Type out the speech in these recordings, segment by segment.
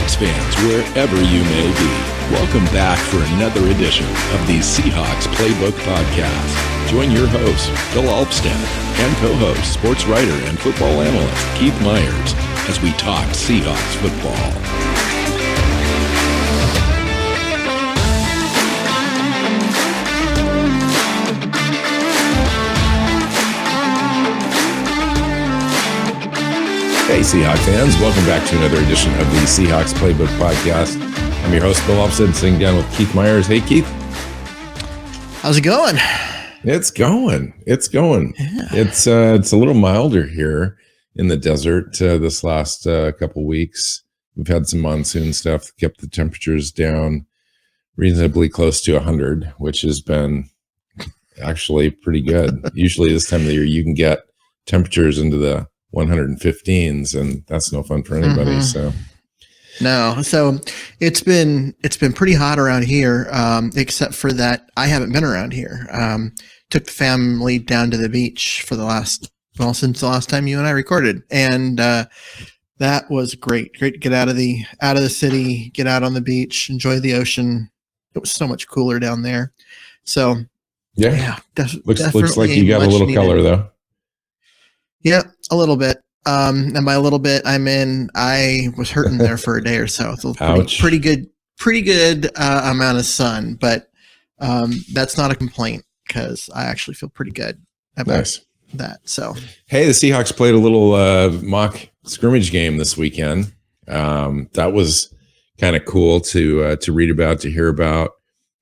Seahawks fans, wherever you may be. Welcome back for another edition of the Seahawks Playbook Podcast. Join your host, Bill Alvstad, and co-host, sports writer and football analyst Keith Myers, as we talk Seahawks football. Hey Seahawks fans, welcome back to another edition of the Seahawks Playbook Podcast. I'm your host, Bill Alvstad, sitting down with Keith Myers. Hey Keith. How's it going? It's going. Yeah. It's a little milder here in the desert this last couple weeks. We've had some monsoon stuff that kept the temperatures down reasonably close to 100, which has been actually pretty good. Usually this time of the year you can get temperatures into the 115s, and that's no fun for anybody. So it's been pretty hot around here, except for that I haven't been around here. Took the family down to the beach for since the last time you and I recorded, and that was great to get out of the city, get out on the beach, enjoy the ocean. It was so much cooler down there. So yeah, looks like you got a little color though. Yeah, a little bit. And by a little bit, I was hurting there for a day or so. So pretty good amount of sun, but that's not a complaint because I actually feel pretty good about that. So hey, the Seahawks played a little mock scrimmage game this weekend. That was kind of cool to read about, to hear about.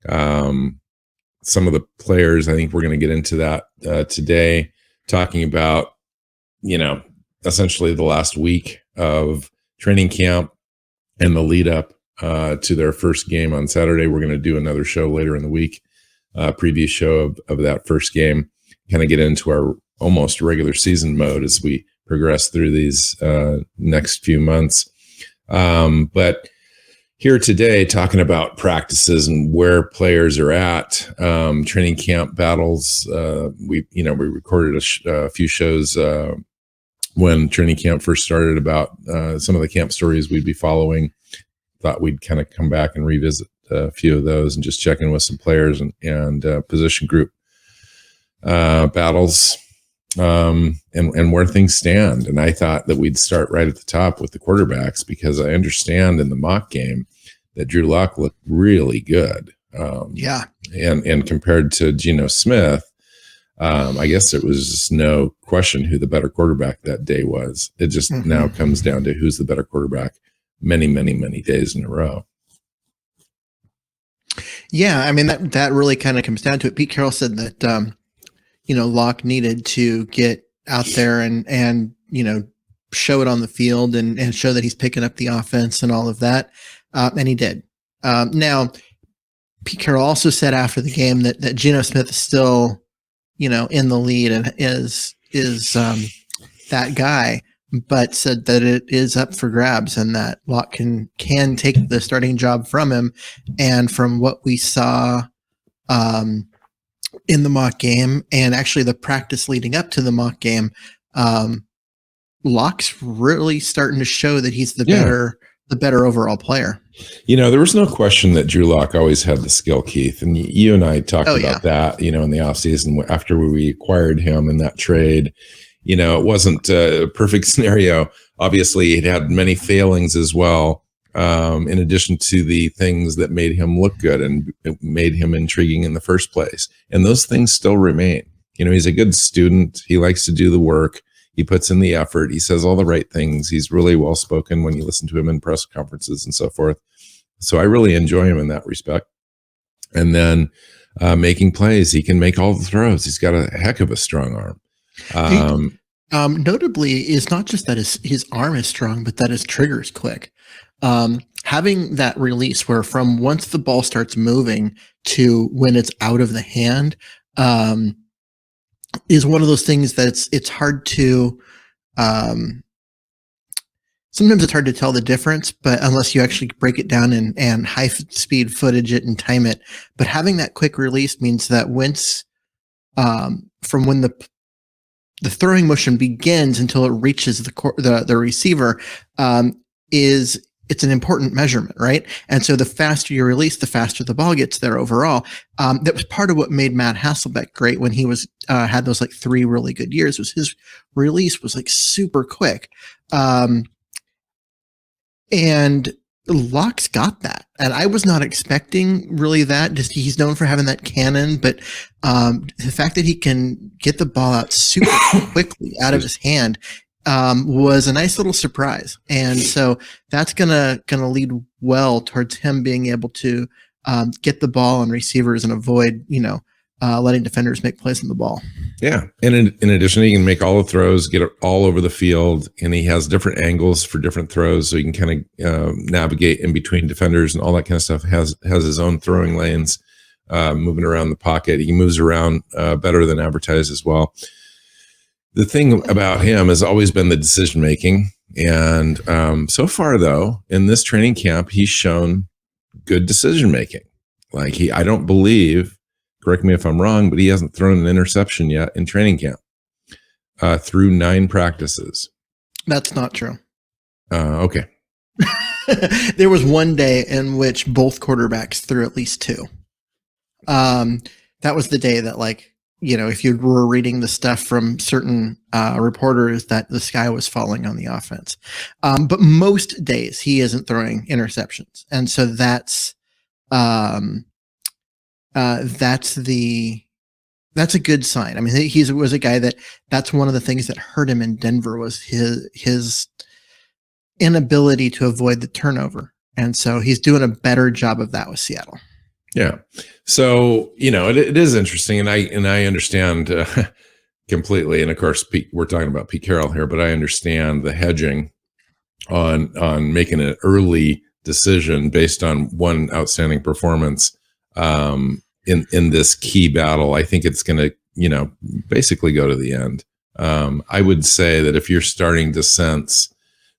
Some of the players, I think we're going to get into that today, talking about, essentially the last week of training camp and the lead up to their first game on Saturday. We're going to do another show later in the week, preview show of that first game, kind of get into our almost regular season mode as we progress through these next few months. But here today, talking about practices and where players are at, training camp battles. We recorded a few shows when training camp first started about some of the camp stories we'd be following. Thought we'd kind of come back and revisit a few of those and just check in with some players and position group battles and where things stand. And I thought that we'd start right at the top with the quarterbacks, because I understand in the mock game that Drew Lock looked really good. And compared to Geno Smith, I guess there was just no question who the better quarterback that day was. It just now comes down to who's the better quarterback many, many, many days in a row. Yeah, I mean, that really kind of comes down to it. Pete Carroll said that, Locke needed to get out there and show it on the field and show that he's picking up the offense and all of that. And he did. Now, Pete Carroll also said after the game that Geno Smith is still, in the lead and is that guy, but said that it is up for grabs and that Locke can take the starting job from him. And from what we saw in the mock game and actually the practice leading up to the mock game, Locke's really starting to show that he's the better overall player. There was no question that Drew Lock always had the skill, Keith. And you and I talked about that, in the offseason after we acquired him in that trade. It wasn't a perfect scenario. Obviously, it had many failings as well, in addition to the things that made him look good and made him intriguing in the first place. And those things still remain. He's a good student. He likes to do the work. He puts in the effort. He says all the right things. He's really well spoken when you listen to him in press conferences and so forth. So I really enjoy him in that respect. And then making plays, he can make all the throws. He's got a heck of a strong arm. Notably, is not just that his arm is strong, but that his trigger is quick. Having that release where from once the ball starts moving to when it's out of the hand, is one of those things that it's hard to, sometimes it's hard to tell the difference, but unless you actually break it down and high speed footage it and time it, but having that quick release means that once, from when the throwing motion begins until it reaches the receiver, is it's an important measurement, right? And so the faster you release, the faster the ball gets there overall. That was part of what made Matt Hasselbeck great when he was had those like 3 really good years. Was his release was like super quick, and Locke's got that, and I was not expecting really that. Just he's known for having that cannon, but the fact that he can get the ball out super quickly out of his hand was a nice little surprise, and so that's gonna lead well towards him being able to get the ball on receivers and avoid letting defenders make plays on the ball. Yeah, and in addition, he can make all the throws, get it all over the field, and he has different angles for different throws, so he can kind of navigate in between defenders and all that kind of stuff. Has his own throwing lanes, moving around the pocket. He moves around better than advertised as well. The thing about him has always been the decision making, and so far though, in this training camp, he's shown good decision making. Like I don't believe. Correct me if I'm wrong, but he hasn't thrown an interception yet in training camp through 9 practices. That's not true. Okay. There was one day in which both quarterbacks threw at least 2. That was the day that, if you were reading the stuff from certain reporters, that the sky was falling on the offense. But most days he isn't throwing interceptions. And so that's a good sign. I mean, he was a guy that's one of the things that hurt him in Denver was his inability to avoid the turnover. And so he's doing a better job of that with Seattle. Yeah. So, it is interesting. And I understand completely. And of course, we're talking about Pete Carroll here, but I understand the hedging on making an early decision based on one outstanding performance in this key battle. I think it's going to, basically go to the end. I would say that if you're starting to sense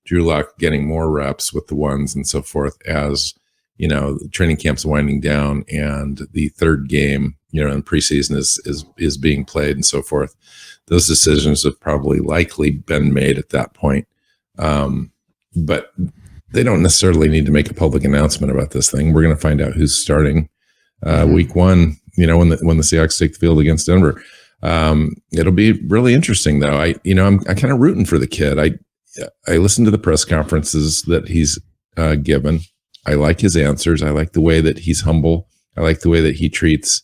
Drew Lock getting more reps with the ones and so forth as, the training camp's winding down and the third game, in preseason is being played and so forth, those decisions have probably likely been made at that point. But they don't necessarily need to make a public announcement about this thing. We're going to find out who's starting week 1, when the Seahawks take the field against Denver. It'll be really interesting though. I'm kind of rooting for the kid. I listened to the press conferences that he's given. I like his answers. I like the way that he's humble. I like the way that he treats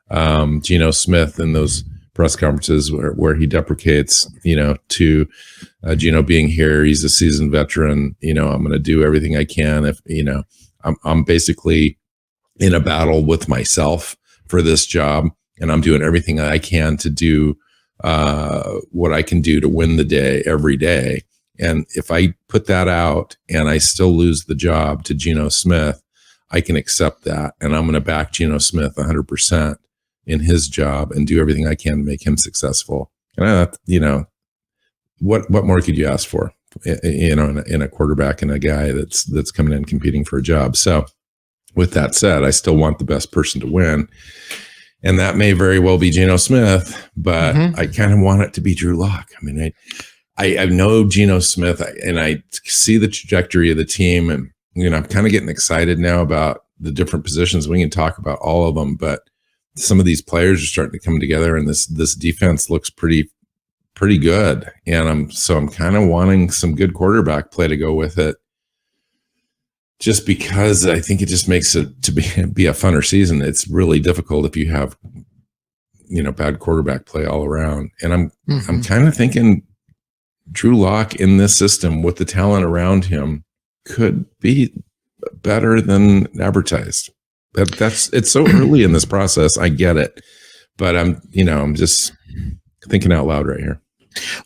Geno Smith in those press conferences where he deprecates, to Geno being here. He's a seasoned veteran. I'm going to do everything I can. If, I'm basically in a battle with myself for this job, and I'm doing everything I can to do what I can do to win the day every day. And if I put that out and I still lose the job to Geno Smith, I can accept that. And I'm going to back Geno Smith 100% in his job and do everything I can to make him successful. And, what more could you ask for, in a quarterback and a guy that's coming in competing for a job? So with that said, I still want the best person to win. And that may very well be Geno Smith, but I kind of want it to be Drew Lock. I mean, I know Geno Smith, and I see the trajectory of the team, and I'm kind of getting excited now about the different positions. We can talk about all of them, but some of these players are starting to come together, and this defense looks pretty good. And I'm kind of wanting some good quarterback play to go with it, just because I think it just makes it to be a funner season. It's really difficult if you have bad quarterback play all around, and I'm kind of thinking Drew Lock in this system with the talent around him could be better than advertised. It's so early in this process. I get it, but I'm just thinking out loud right here.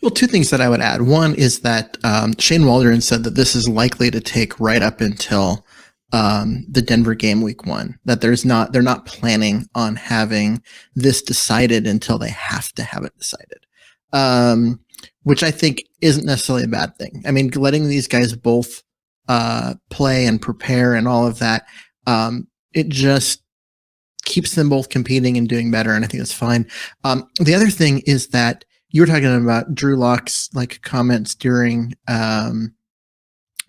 Well, 2 things that I would add. One is that Shane Waldron said that this is likely to take right up until the Denver game week 1, that they're not planning on having this decided until they have to have it decided. Which I think isn't necessarily a bad thing. I mean, letting these guys both play and prepare and all of that, it just keeps them both competing and doing better, and I think that's fine. The other thing is that you were talking about Drew Lock's comments during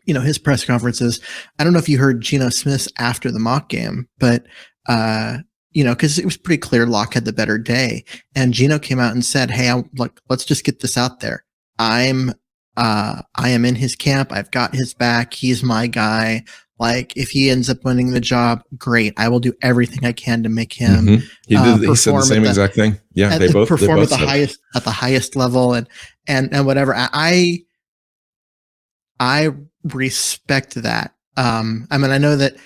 his press conferences. I don't know if you heard Geno Smith after the mock game, but, because it was pretty clear Locke had the better day. And Geno came out and said, hey, let's just get this out there. I am in his camp. I've got his back. He's my guy. Like, if he ends up winning the job, great. I will do everything I can to make him. Mm-hmm. He said the same exact thing. Yeah, they both perform at the highest level and whatever. I respect that. I mean, I know that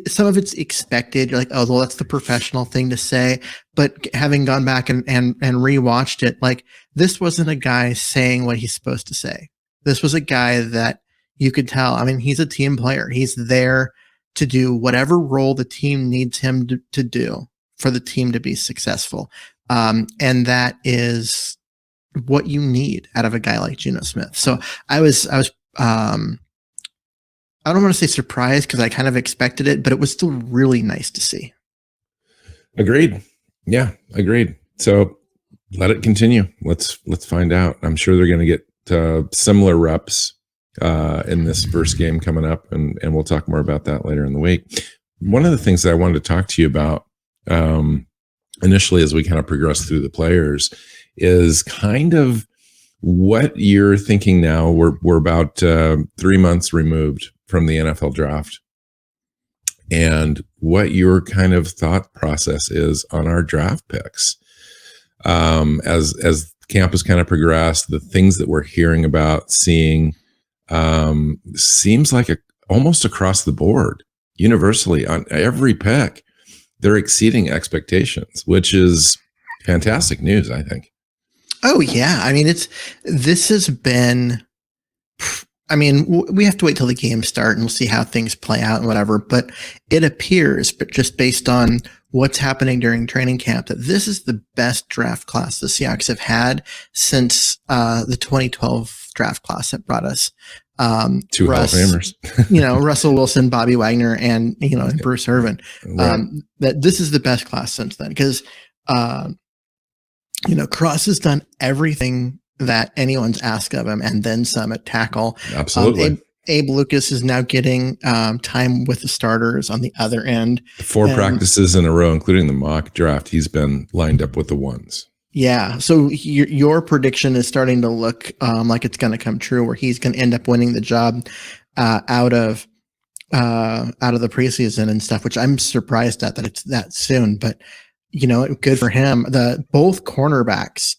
some of it's expected. You're like, oh, well, that's the professional thing to say. But having gone back and rewatched it, like, this wasn't a guy saying what he's supposed to say. This was a guy that you could tell. I mean, he's a team player. He's there to do whatever role the team needs him to do for the team to be successful. And that is what you need out of a guy like Geno Smith. So I was I don't want to say surprised because I kind of expected it, but it was still really nice to see. Agreed. Yeah, agreed. So let it continue. Let's find out. I'm sure they're going to get similar reps in this first game coming up, and we'll talk more about that later in the week. One of the things that I wanted to talk to you about initially as we kind of progress through the players is kind of what you're thinking now. We're about 3 months removed from the NFL draft, and what your kind of thought process is on our draft picks. As camp has kind of progressed, the things that we're hearing about, seeing, seems like almost across the board, universally on every pick, they're exceeding expectations, which is fantastic news, I think. Oh yeah. I mean, this has been, I mean, we have to wait till the games start and we'll see how things play out and whatever, but it appears, but just based on what's happening during training camp, that this is the best draft class the Seahawks have had since the 2012 draft class that brought us two Hall of Famers, Russell Wilson, Bobby Wagner, and Bruce Irvin. Right. That this is the best class since then because Cross has done everything that anyone's asked of him and then some at tackle. Absolutely. Abe Lucas is now getting time with the starters on the other end. 4 practices in a row, including the mock draft, he's been lined up with the ones. Yeah. So your prediction is starting to look like it's going to come true, where he's going to end up winning the job out of the preseason and stuff, which I'm surprised at that it's that soon, but good for him. Both cornerbacks,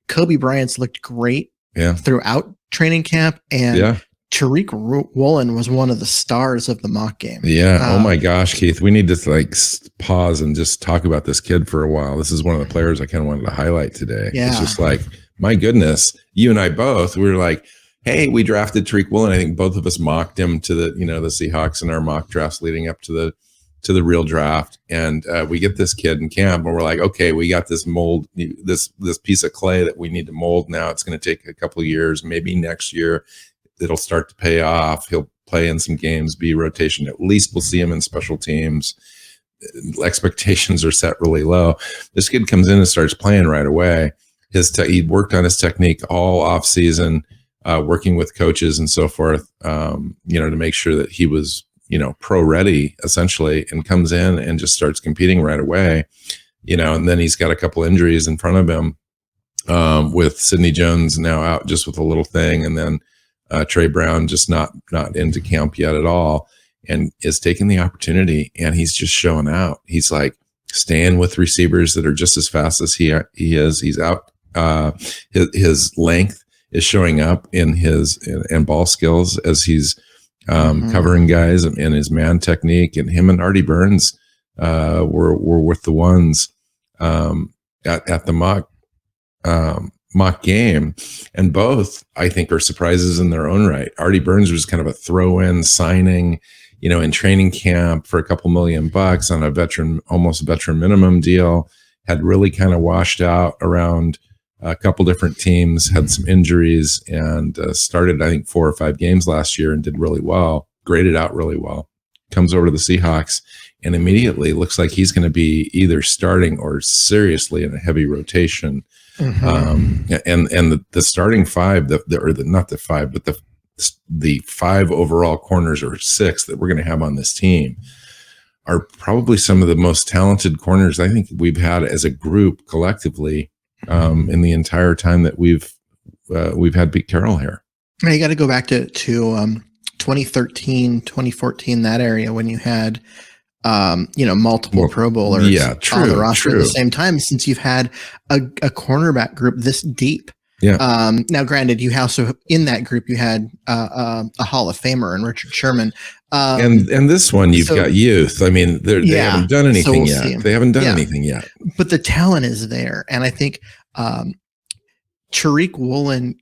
Kobe Bryant's looked great throughout training camp, and Tariq Woolen was one of the stars of the mock game. Yeah. Oh my gosh, Keith, we need to pause and just talk about this kid for a while. This is one of the players I kind of wanted to highlight today. Yeah. It's just like, my goodness, you and I both, we were like, hey, we drafted Tariq Woolen. I think both of us mocked him to the Seahawks in our mock drafts leading up to the real draft. And we get this kid in camp and we're like, okay, we got this mold, this piece of clay that we need to mold now. It's going to take a couple of years, maybe next year it'll start to pay off. He'll play in some games, be rotation. At least we'll see him in special teams. Expectations are set really low. This kid comes in and starts playing right away. He worked on his technique all off season, working with coaches and so forth, to make sure that he was, pro ready essentially, and comes in and just starts competing right away, and then he's got a couple injuries in front of him, with Sidney Jones now out just with a little thing. And then, Trey Brown just not into camp yet at all, and is taking the opportunity, and he's just showing out. He's like staying with receivers that are just as fast as he is. He's out. His length is showing up in his and ball skills as he's covering guys, and his man technique. And him and Artie Burns were with the ones at the mock game, and both I think are surprises in their own right. Artie Burns was kind of a throw-in signing, in training camp for a couple $1 million on almost veteran minimum deal. Had really kind of washed out around a couple different teams, had some injuries, and started, I think, 4 or 5 games last year and did really well, graded out really well. Comes over to the Seahawks and immediately looks like he's going to be either starting or seriously in a heavy rotation. Mm-hmm. And the starting 5, not the 5, but the the 5 overall corners or 6 that we're going to have on this team are probably some of the most talented corners I think we've had as a group collectively in the entire time that we've had Pete Carroll here. Yeah, you got to go back to 2013, 2014, that area when you had multiple Pro Bowlers on the roster at the same time, since you've had a cornerback group this deep. Yeah. Now, granted, you also in that group you had a Hall of Famer and Richard Sherman. And this one you've got youth. I mean, they haven't done anything yet. They haven't done anything yet. But the talent is there, and I think Tariq Woolen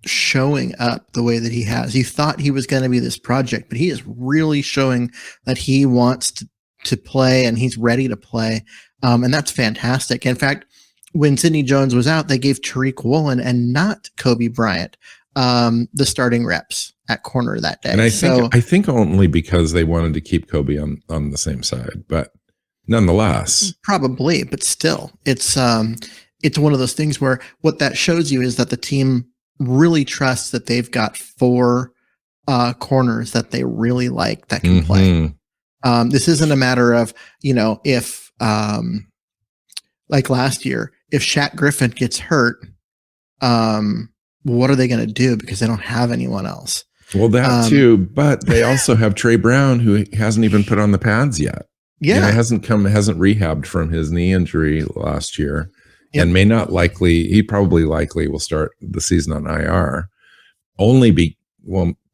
showing up the way that he has. You thought he was going to be this project, but he is really showing that he wants to play and he's ready to play. And that's fantastic. In fact, when Sidney Jones was out, they gave Tariq Woolen and not Kobe Bryant the starting reps at corner that day. And I think only because they wanted to keep Kobe on the same side, but nonetheless, probably, but still, it's one of those things where what that shows you is that the team really trusts that they've got 4 corners that they really like that can play. This isn't a matter of, if like last year, if Shaq Griffin gets hurt, what are they going to do? Because they don't have anyone else. Well, that too, but they also have Trey Brown, who hasn't even put on the pads yet. Yeah. Hasn't rehabbed from his knee injury last year. Yep. And he probably will start the season on IR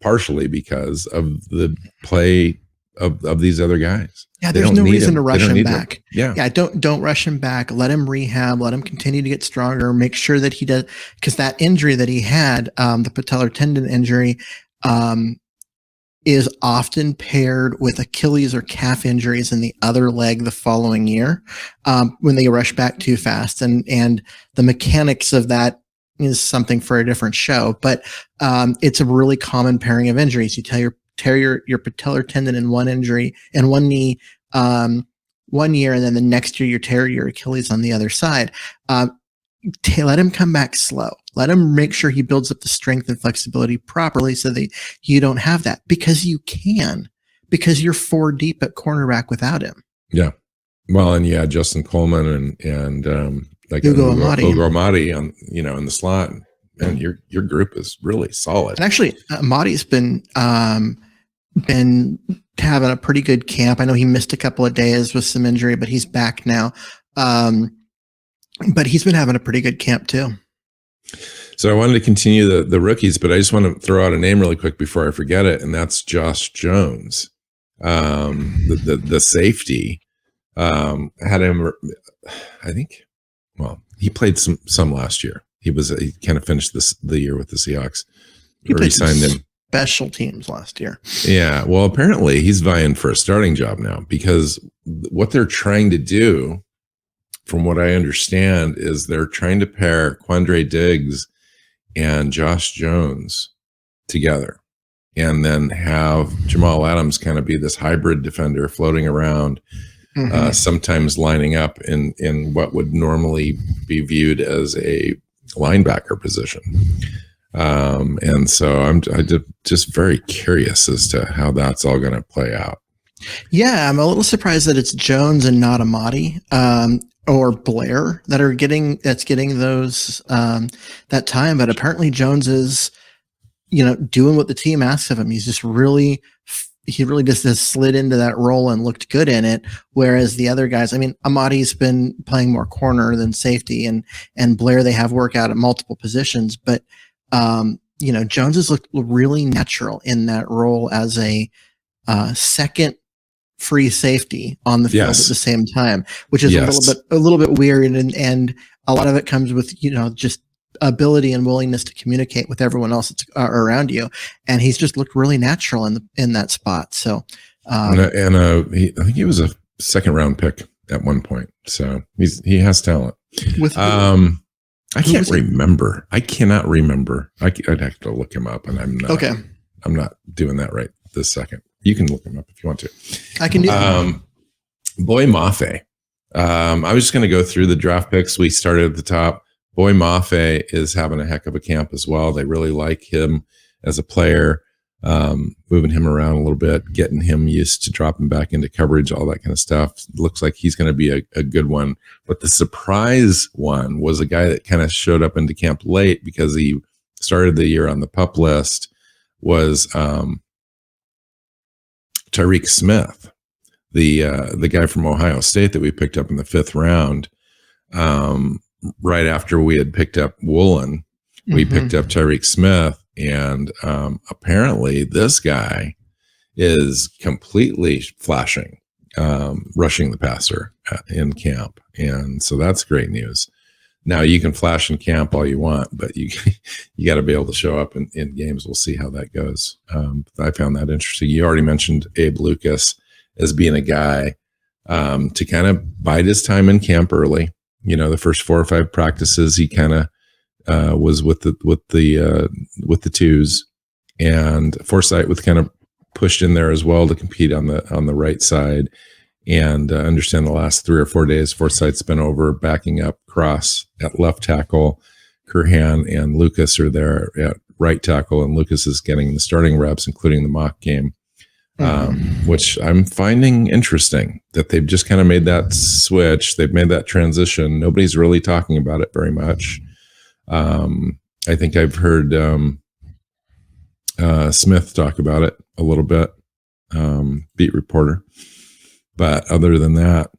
partially because of the play of these other guys. Yeah, there's no reason to rush him back. Yeah. Don't rush him back. Let him rehab. Let him continue to get stronger. Make sure that he does, because that injury that he had, the patellar tendon injury, is often paired with Achilles or calf injuries in the other leg the following year when they rush back too fast. And the mechanics of that is something for a different show. But it's a really common pairing of injuries. You tear your patellar tendon in one injury and one knee 1 year, and then the next year you tear your Achilles on the other side. Let him come back slow. Let him make sure he builds up the strength and flexibility properly so that you don't have that, because you can, because you're 4 deep at cornerback without him. Yeah. Well, and yeah, Justin Coleman and Ugo Amadi on, in the slot, and your group is really solid. And actually, Amadi's been having a pretty good camp. I know he missed a couple of days with some injury, but he's back now. But he's been having a pretty good camp too. So I wanted to continue the rookies, but I just want to throw out a name really quick before I forget it, and that's Josh Jones, the safety. Had him, I think. Well, he played some last year. He kind of finished the year with the Seahawks. He signed him. Special teams last year. Yeah. Well, apparently he's vying for a starting job now, because what they're trying to do, from what I understand, is they're trying to pair Quandre Diggs and Josh Jones together, and then have Jamal Adams kind of be this hybrid defender floating around, sometimes lining up in what would normally be viewed as a linebacker position. And so I'm just very curious as to how that's all going to play out. Yeah, I'm a little surprised that it's Jones and not Amadi or Blair that's getting those that time. But apparently Jones is, doing what the team asks of him. He really just has slid into that role and looked good in it. Whereas the other guys, Amadi's been playing more corner than safety, and Blair, they have work out at multiple positions. But, Jones has looked really natural in that role as a second free safety on the field at the same time, which is a little bit weird. And a lot of it comes with, just ability and willingness to communicate with everyone else that's around you. And he's just looked really natural in that spot. So, I think he was a 2nd round pick at one point. So he has talent. I can't remember. I cannot remember. I'd have to look him up, and I'm not. Okay. I'm not doing that right this second. You can look him up if you want to. I can do that. Boy Mafe. I was just going to go through the draft picks. We started at the top. Boy Mafe is having a heck of a camp as well. They really like him. as a player, moving him around a little bit, getting him used to dropping back into coverage, all that kind of stuff. Looks like he's going to be a good one. But the surprise one was a guy that kind of showed up into camp late because he started the year on the PUP list, was Tariq Smith, the guy from Ohio State that we picked up in the 5th round. Right after we had picked up Woolen, we picked up Tariq Smith, and apparently this guy is completely flashing, rushing the passer in camp, and so that's great news. Now you can flash in camp all you want, but you got to be able to show up in games. We'll see how that goes. I found that interesting. You already mentioned Abe Lucas as being a guy to kind of bide his time in camp early. You know, the first 4 or 5 practices, he kind of was with the twos, and Forsythe was kind of pushed in there as well to compete on the right side. And understand the last 3 or 4 days, Forsythe's been over backing up Cross at left tackle. Curhan and Lucas are there at right tackle, and Lucas is getting the starting reps, including the mock game, which I'm finding interesting that they've just kind of made that switch. They've made that transition. Nobody's really talking about it very much. I think I've heard Smith talk about it a little bit, beat reporter. But other than that,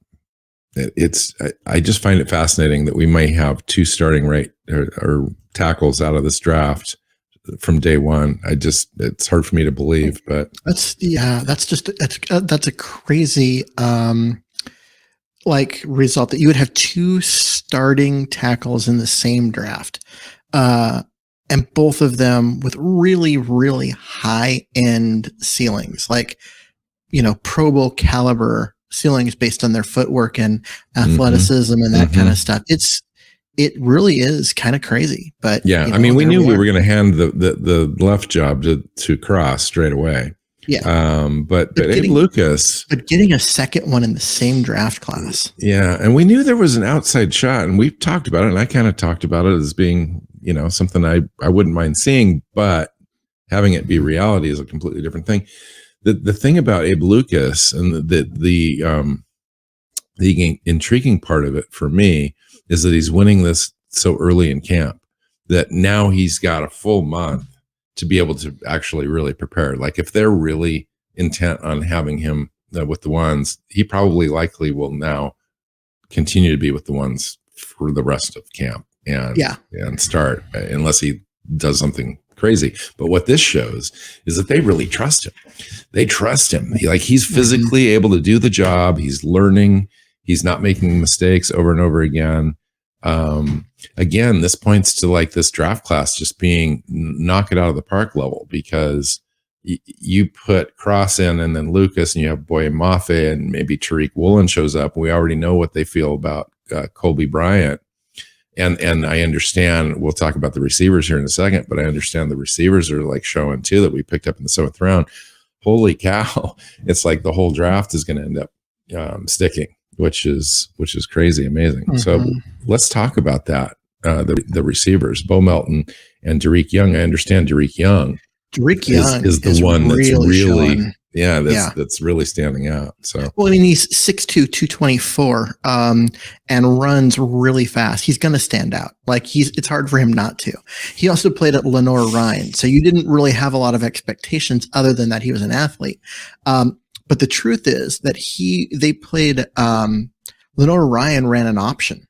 I just find it fascinating that we may have 2 starting right or tackles out of this draft from day one. It's hard for me to believe, but that's a crazy result that you would have 2 starting tackles in the same draft, and both of them with really, really high end ceilings, like, you know, Pro Bowl caliber ceilings based on their footwork and athleticism and that kind of stuff. It really is kind of crazy, but yeah, you know, I mean, we knew we were going to hand the left job to Cross straight away. Yeah. But Abe Lucas, but getting a second one in the same draft class. Yeah. And we knew there was an outside shot, and we've talked about it, and I kind of talked about it as being, you know, something I wouldn't mind seeing, but having it be reality is a completely different thing. The thing about Abe Lucas and the intriguing part of it for me is that he's winning this so early in camp that now he's got a full month to be able to actually really prepare. Like if they're really intent on having him with the ones, he probably likely will now continue to be with the ones for the rest of camp and start unless he does something crazy. But what this shows is that they really trust him. They trust him. He's physically able to do the job. He's learning. He's not making mistakes over and over again. Again, this points to like this draft class just being knock it out of the park level, because you put Cross in and then Lucas, and you have Boye Mafe, and maybe Tariq Woolen shows up. We already know what they feel about Colby Bryant. And I understand, we'll talk about the receivers here in a second, but I understand the receivers are like showing too that we picked up in the 7th round. Holy cow. It's like the whole draft is going to end up sticking, which is crazy amazing. So let's talk about that. The receivers, Bo Melton and Tariq Young. I understand Tariq Young is the one that's really that's really standing out. So, well, I mean, he's 6'2", 224, and runs really fast. He's going to stand out. It's hard for him not to. He also played at Lenore-Ryan, so you didn't really have a lot of expectations other than that he was an athlete. But the truth is that they played, Lenore-Ryan ran an option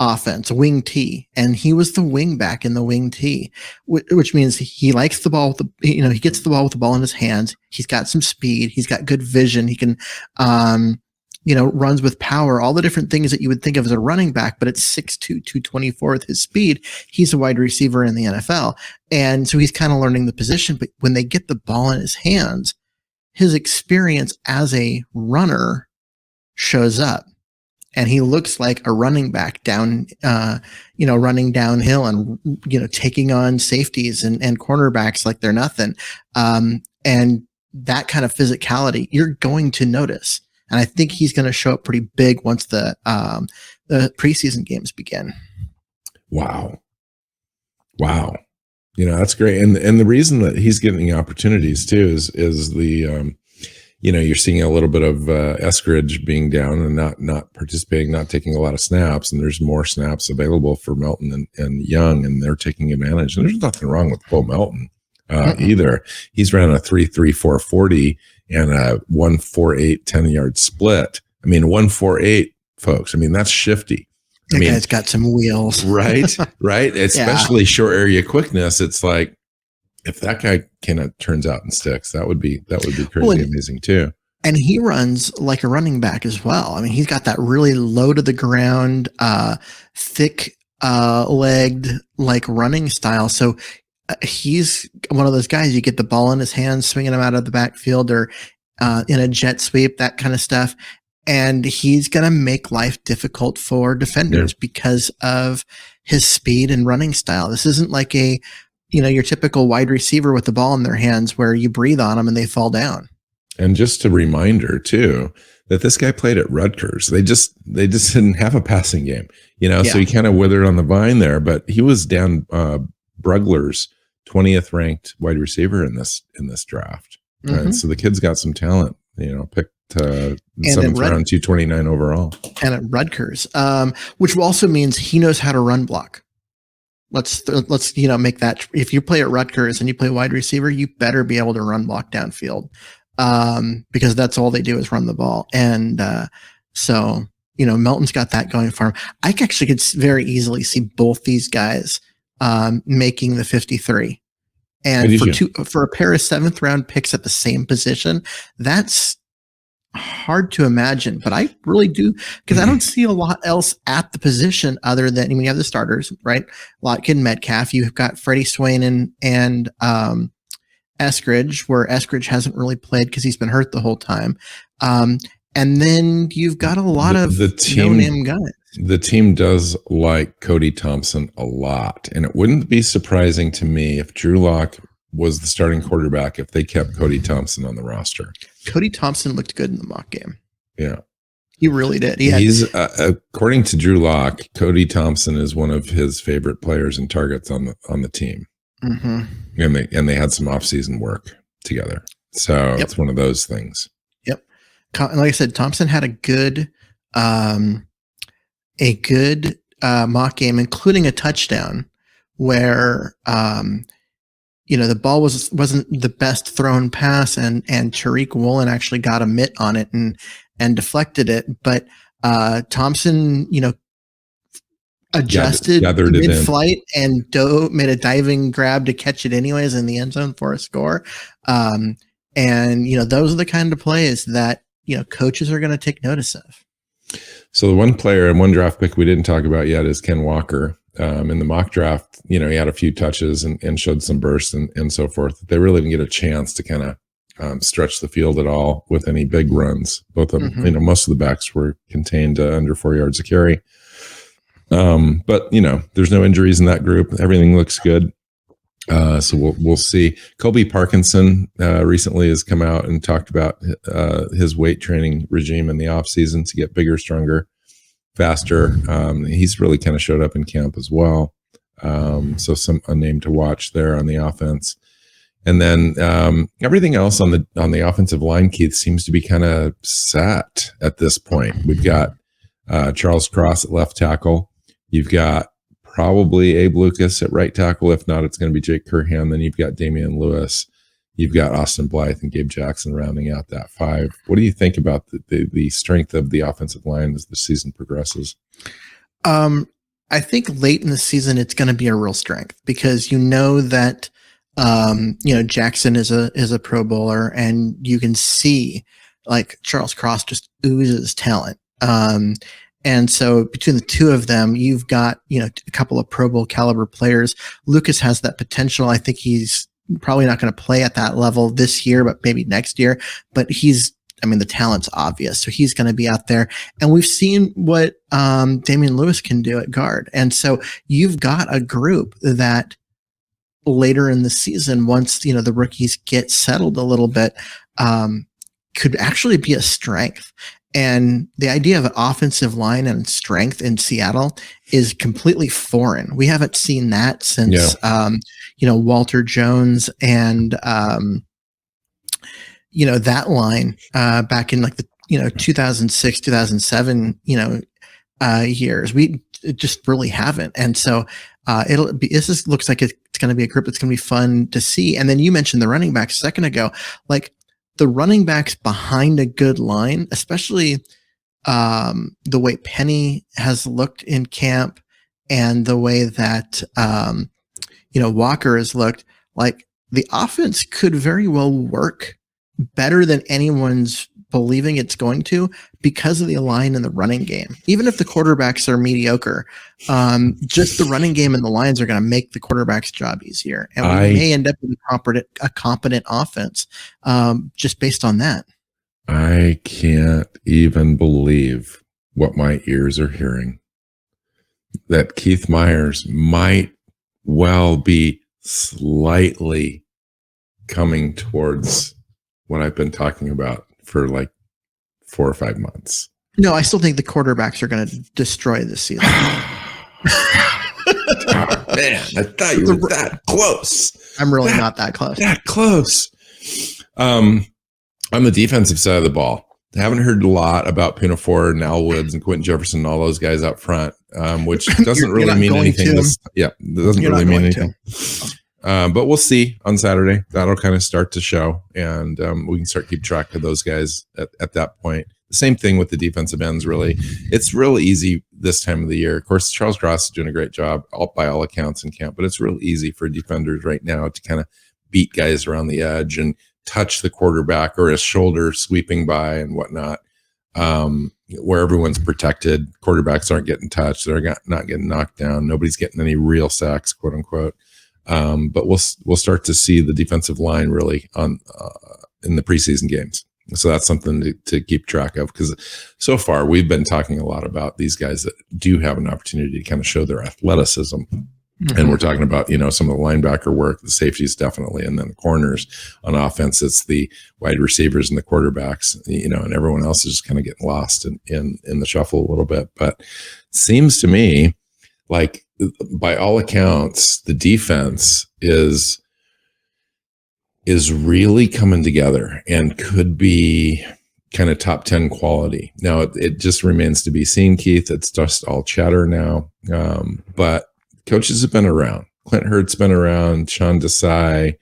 offense, wing T, and he was the wing back in the wing T, which means he likes the ball. He gets the ball with the ball in his hands. He's got some speed. He's got good vision. He can, runs with power, all the different things that you would think of as a running back, but it's 6'2", 224 with his speed. He's a wide receiver in the NFL. And so he's kind of learning the position, but when they get the ball in his hands, his experience as a runner shows up. And he looks like a running back running downhill and, taking on safeties and cornerbacks like they're nothing. And that kind of physicality, you're going to notice. And I think he's going to show up pretty big once the preseason games begin. Wow. That's great. And the reason that he's getting opportunities too is the you're seeing a little bit of Eskridge being down and not participating, not taking a lot of snaps, and there's more snaps available for Melton and Young, and they're taking advantage. And there's nothing wrong with Bo Melton either. He's ran a 3.34 40 and a 1.48 10-yard split. I mean, 1.48, folks. I mean, that's shifty. That guy's got some wheels. Right. Especially short area quickness. It's like, if that guy kind of turns out and sticks, that would be crazy amazing too. And he runs like a running back as well. I mean, he's got that really low to the ground, thick legged, like running style. So he's one of those guys, you get the ball in his hands, swinging him out of the backfield or in a jet sweep, that kind of stuff. And he's going to make life difficult for defenders because of his speed and running style. This isn't like your typical wide receiver with the ball in their hands where you breathe on them and they fall down. And just a reminder too, that this guy played at Rutgers. They just didn't have a passing game, so he kind of withered on the vine there, but he was Dan Brugler's 20th ranked wide receiver in this draft. Right. Mm-hmm. So the kid's got some talent, picked 7th round, 229 overall. And at Rutgers, which also means he knows how to run block. Let's make that. If you play at Rutgers and you play wide receiver, you better be able to run block downfield, because that's all they do is run the ball. And so Melton's got that going for him. I actually could very easily see both these guys making the 53. And for a pair of 7th round picks at the same position, that's hard to imagine, but I really do, because I don't see a lot else at the position other than, you have the starters, right? Lotkin, Metcalf, you've got Freddie Swain and Eskridge, where Eskridge hasn't really played because he's been hurt the whole time. And then you've got a lot of no-name guys. The team does like Cody Thompson a lot, and it wouldn't be surprising to me if Drew Lock was the starting quarterback if they kept Cody Thompson on the roster. Cody Thompson looked good in the mock game. Yeah. He really did. He's according to Drew Lock, Cody Thompson is one of his favorite players and targets on the team. Mm-hmm. And they had some off-season work together. So It's one of those things. Yep. Like I said, Thompson had a good mock game, including a touchdown where the ball wasn't the best thrown pass, and Tariq Woolen actually got a mitt on it and deflected it. But Thompson, adjusted mid-flight and made a diving grab to catch it anyways in the end zone for a score. And those are the kind of plays that coaches are going to take notice of. So the one player and one draft pick we didn't talk about yet is Ken Walker. In the mock draft, he had a few touches and showed some bursts and so forth. They really didn't get a chance to kind of stretch the field at all with any big runs. Both of them, most of the backs were contained under 4 yards a carry. But there's no injuries in that group. Everything looks good. So we'll see. Kobe Parkinson recently has come out and talked about his weight training regime in the off season to get bigger, stronger, faster. He's really kind of showed up in camp as well. So a name to watch there on the offense. And then everything else on the offensive line, Keith, seems to be kind of set at this point. We've got Charles Cross at left tackle. You've got probably Abe Lucas at right tackle. If not, it's going to be Jake Curhan. Then you've got Damian Lewis. You've got Austin Blythe and Gabe Jackson rounding out that 5. What do you think about the strength of the offensive line as the season progresses? I think late in the season, it's going to be a real strength because that Jackson is a Pro Bowler, and you can see like Charles Cross just oozes talent. And so between the two of them, you've got, a couple of Pro Bowl caliber players. Lucas has that potential. I think he's probably not going to play at that level this year, but maybe next year. But the talent's obvious. So he's going to be out there. And we've seen what Damian Lewis can do at guard. And so you've got a group that later in the season, once, the rookies get settled a little bit, could actually be a strength. And the idea of an offensive line and strength in Seattle is completely foreign. We haven't seen that since, Walter Jones and, that line back in like the 2006, 2007 years. We just really haven't. And so this looks like it's going to be a group that's going to be fun to see. And then you mentioned the running backs a second ago, like the running backs behind a good line, especially the way Penny has looked in camp and the way that Walker has looked, like the offense could very well work better than anyone's believing it's going to because of the line and the running game. Even if the quarterbacks are mediocre, just the running game and the lines are going to make the quarterback's job easier. And we may end up with a competent offense just based on that. I can't even believe what my ears are hearing. That Keith Myers might well be slightly coming towards what I've been talking about for like 4 or 5 months. No, I still think the quarterbacks are going to destroy this season. Oh, man, I thought you were that close. I'm really not that close. That close. On the defensive side of the ball, I haven't heard a lot about Puna Ford and Al Woods and Quentin Jefferson and all those guys up front, which doesn't really mean anything. It doesn't really mean anything. But we'll see on Saturday. That'll kind of start to show, and we can start keep track of those guys at that point. The same thing with the defensive ends, really. It's real easy this time of the year. Of course, Charles Cross is doing a great job by all accounts in camp, but it's real easy for defenders right now to kind of beat guys around the edge and touch the quarterback or his shoulder sweeping by and whatnot, where everyone's protected. Quarterbacks aren't getting touched. They're not getting knocked down. Nobody's getting any real sacks, quote unquote. But we'll start to see the defensive line really on in the preseason games. So that's something to keep track of, because so far we've been talking a lot about these guys that do have an opportunity to kind of show their athleticism. Mm-hmm. And we're talking about, some of the linebacker work, the safeties definitely, and then the corners. On offense, it's the wide receivers and the quarterbacks, and everyone else is just kind of getting lost in the shuffle a little bit. But it seems to me like, by all accounts, the defense is really coming together and could be kind of top 10 quality. Now, it just remains to be seen, Keith. It's just all chatter now. But coaches have been around. Clint Hurd's been around, Sean Desai,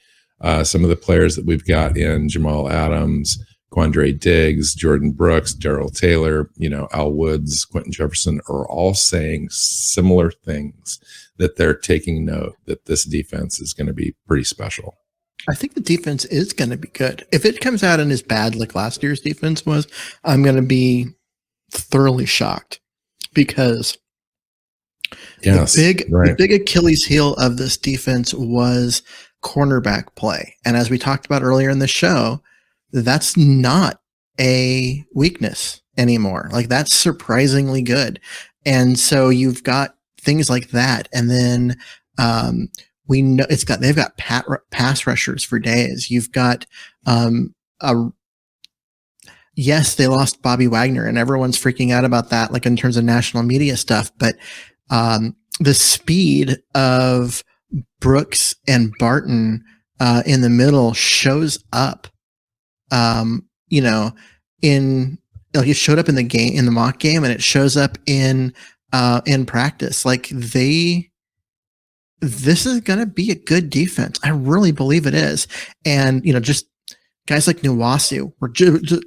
some of the players that we've got in, Jamal Adams, Quandre Diggs, Jordan Brooks, Darrell Taylor, Al Woods, Quentin Jefferson are all saying similar things, that they're taking note that this defense is going to be pretty special. I think the defense is going to be good. If it comes out and is bad like last year's defense was, I'm going to be thoroughly shocked, because the big Achilles heel of this defense was cornerback play. And as we talked about earlier in the show, that's not a weakness anymore. Like, that's surprisingly good. And so you've got things like that. And then we know they've got pass rushers for days. You've got yes, they lost Bobby Wagner, and everyone's freaking out about that, like in terms of national media stuff. But the speed of Brooks and Barton in the middle shows up. It showed up in the game, in the mock game, and it shows up in practice. Like, this is going to be a good defense. I really believe it is. And, just guys like Nwasu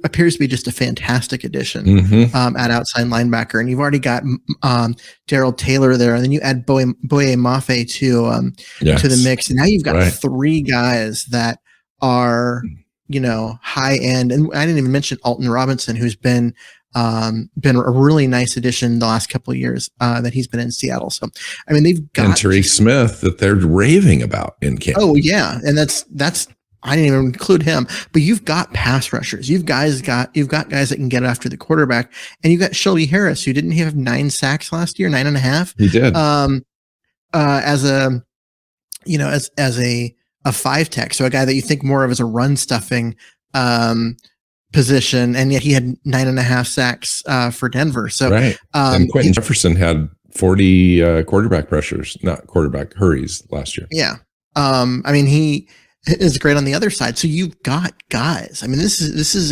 appears to be just a fantastic addition at outside linebacker. And you've already got Darrell Taylor there. And then you add Boye Mafe to the mix. And now you've got 3 guys that are, high end. And I didn't even mention Alton Robinson, who's been a really nice addition the last couple of years that he's been in Seattle. So, I mean, they've got, and Tariq Smith that they're raving about in camp. Oh yeah. And that's, I didn't even include him, but you've got pass rushers. You've got guys that can get after the quarterback, and you've got Shelby Harris, who didn't have 9 sacks last year, 9.5. He did. As a 5 tech. So a guy that you think more of as a run stuffing, position, and yet he had 9.5 sacks for Denver. So, right. And Quentin Jefferson had 40 quarterback pressures, not quarterback hurries last year. Yeah. I mean, he is great on the other side. So you've got guys. I mean, this is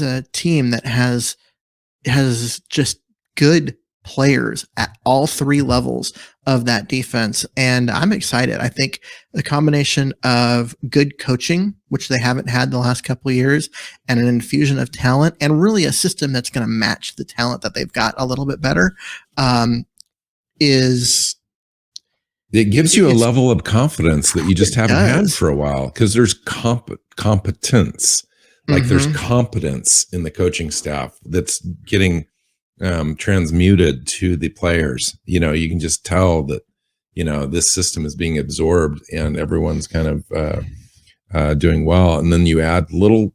a team that has just good players at all three levels of that defense. And I'm excited. I think the combination of good coaching, which they haven't had the last couple of years, and an infusion of talent, and really a system that's going to match the talent that they've got a little bit better, it gives you a level of confidence that you just haven't had for a while, because there's competence. Like there's competence in the coaching staff that's getting transmuted to the players. You know, you can just tell that, you know, this system is being absorbed and everyone's kind of doing well. And then you add little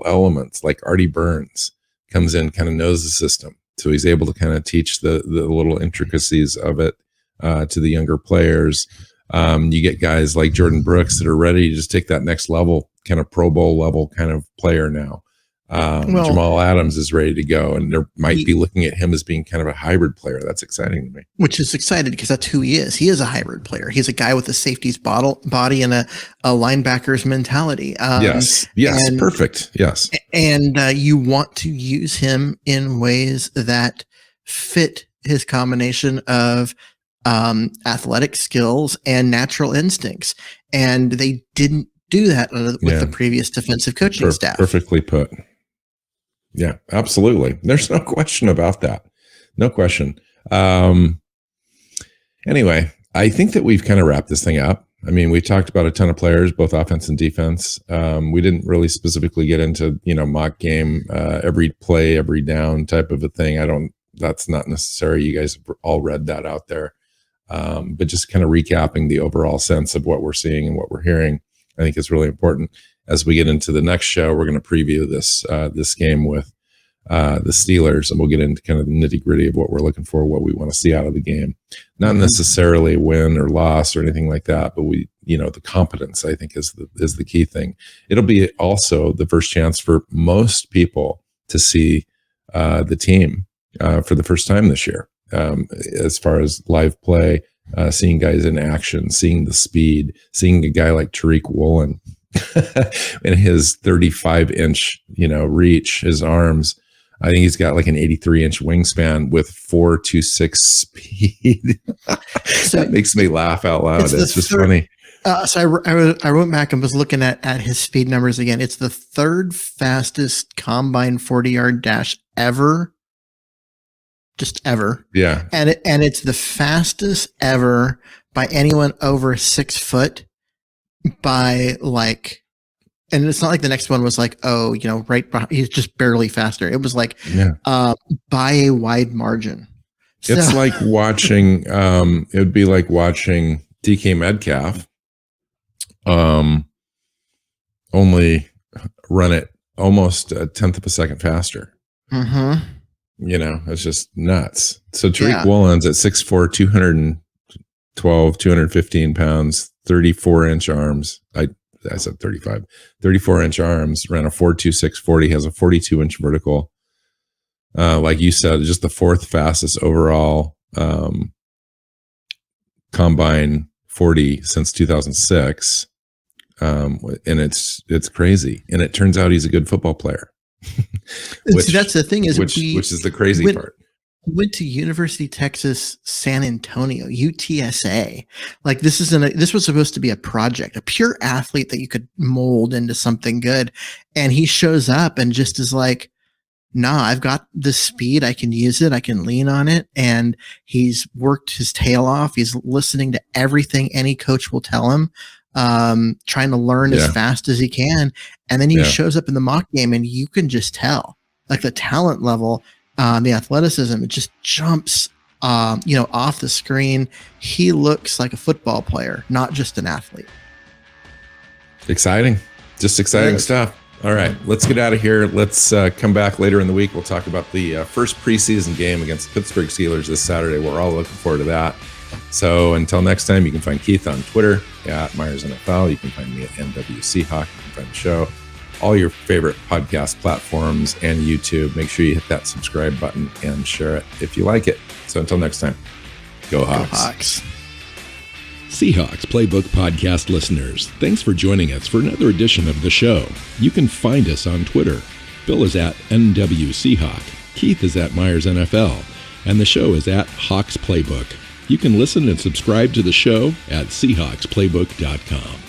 elements, like Artie Burns comes in, kind of knows the system. So he's able to kind of teach the little intricacies of it to the younger players. You get guys like Jordan Brooks that are ready to just take that next level, kind of Pro Bowl level kind of player now. Jamal Adams is ready to go, and they might be looking at him as being kind of a hybrid player. That's exciting to me. Which is exciting because that's who he is. He is a hybrid player. He's a guy with a safety's body and a linebacker's mentality. Yes, and, perfect. Yes. And you want to use him in ways that fit his combination of athletic skills and natural instincts. And they didn't do that with the previous defensive coaching staff. Perfectly put. Yeah, absolutely. There's no question about that. No question. Anyway, I think that we've kind of wrapped this thing up. I mean, we talked about a ton of players, both offense and defense. We didn't really specifically get into, mock game, every play, every down type of a thing. That's not necessary. You guys have all read that out there. But just kind of recapping the overall sense of what we're seeing and what we're hearing, I think is really important. As we get into the next show, we're going to preview this game with the Steelers, and we'll get into kind of the nitty gritty of what we're looking for, what we want to see out of the game. Not necessarily win or loss or anything like that, but the competence, I think, is the key thing. It'll be also the first chance for most people to see the team for the first time this year, as far as live play, seeing guys in action, seeing the speed, seeing a guy like Tariq Woolen and his 35-inch, reach, his arms. I think he's got like an 83-inch wingspan with 4.26 speed. So that makes me laugh out loud. It's just funny. So I went back and was looking at his speed numbers again. It's the third fastest combine 40-yard dash ever. Just ever. Yeah. And it's the fastest ever by anyone over 6 foot by like, and it's not like the next one was like, right behind, he's just barely faster. It was like by a wide margin. It's like watching, it would be like watching DK Metcalf only run it almost a tenth of a second faster. Mm-hmm. It's just nuts. So Tariq Woolen's at 6'4", 212, 215 pounds, 34-inch arms. I said 35, 34-inch arms, ran a 4.26 40, has a 42-inch vertical. Like you said, just the fourth fastest overall combine 40 since 2006. And it's crazy. And it turns out he's a good football player. That's the thing is, which is the crazy part. Went to University Texas San Antonio, UTSA. Like this was supposed to be a project, a pure athlete that you could mold into something good. And he shows up and just is like, nah, I've got the speed. I can use it. I can lean on it. And he's worked his tail off. He's listening to everything any coach will tell him, trying to learn as fast as he can. And then he shows up in the mock game and you can just tell like the talent level, the athleticism, it just jumps, off the screen. He looks like a football player, not just an athlete. Exciting. Just exciting stuff. All right, let's get out of here. Let's come back later in the week. We'll talk about the first preseason game against the Pittsburgh Steelers this Saturday. We're all looking forward to that. So until next time, you can find Keith on Twitter at Myers NFL. You can find me at MW Seahawk. You can find the show all your favorite podcast platforms and YouTube. Make sure you hit that subscribe button and share it if you like it. So until next time, go Hawks. Go Hawks. Seahawks Playbook Podcast listeners, thanks for joining us for another edition of the show. You can find us on Twitter. Bill is at NWSeahawk, Keith is at Myers NFL, and the show is at Hawks Playbook. You can listen and subscribe to the show at SeahawksPlaybook.com.